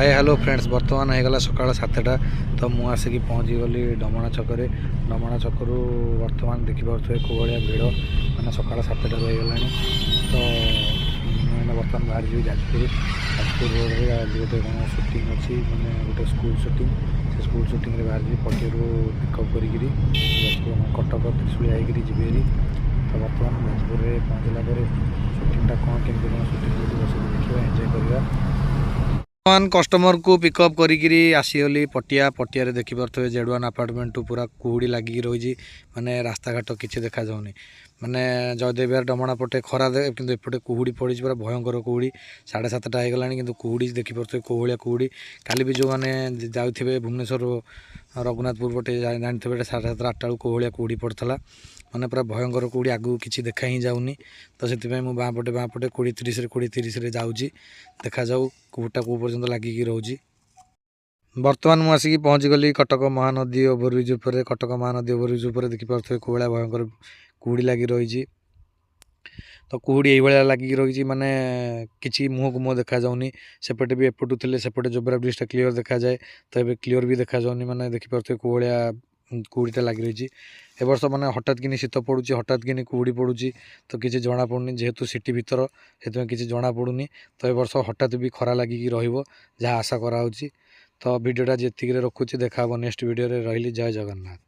Hi hello friends बर्तमान होगला सका 7टा तो मुझे आसिक पहुँची गली डमणा छकरे डमणा छकरू बर्तमान देखिपे कौ भाया भिड़ मैंने सका 7टा होगला तो मैंने बर्तमान बाहर जी जाजपुर रोड में आज गोटे कौन सुटिंग अच्छी मैंने गोटे स्कूल सुटिंग से स्कूल सुटिंग बाहर जी पटियारू पिकअप करी कटक त्रिशूलिया होकर जी तो बर्तमान जाजपुर में पहुँचला सुटिंगटा कौन केमती कौन सुटिंग बस देखा एंजय करवा वर्तमान कस्टमर को पिकअप करी आसीगली पटिया पटिया देखिपे जेडवान आपार्टमेंट पूरा कुहुड़ी लगिकी रही माने रास्ता घाट किसी देखा जाऊनी माने जयदेव बिहार डमणा पटे खरा दे कि एपटे कुहुड़ी पड़ी पूरा भयंकर कुहुड़ी 7:30 होगला कि कुहुड़ी देखिपे कौलिया कुहुड़ी काली भी जो मैंने जाऊे भुवनेश्वर रघुनाथपुर पटे जानते 7:30 8टा कौलिया कुहुड़ी पड़ता मैंने पूरा भयंकर कुहुड़ी आगू किसी देखा ही जाऊनी तो से बाँ पटे 20-30 जाऊँगी देखा जाऊ कुहुटा कौ पर्यटन लगिकी रोची बर्तमान मुझे आसिक पहुँची गली कटक महानदी ओभरब्रिज उपर कटक महानदी ओभरब्रिज उपर देखिपे कौ भाया भयंकर कुहुड़ी लगी रही तो कुहुड़ी ये लगिकी रही माने किसी मुँह को मुँह देखा जाऊनी सेपटे भी एपटू थे सेपटे जोबरा ब्रिजटा क्लीयर देखा जाए तो ये क्लीयर भी देखा जाऊनी माने देखिपे कौ भाया कुहुड़ीटा लगी रही ए वर्ष मैंने हठात कि शीत पड़ुची हठात कि कुहुड़ी पड़ुची तो किसी जना पड़ुनी जेहेतु सिटी भीतर से किसी जना पड़ुनी तो ए वर्ष हठात भी खरा लगिकी रहा आशा कराऊँगी तो वीडियोटा जी रखुच्छी देखा नेक्स्ट वीडियो रही जय जगन्नाथ।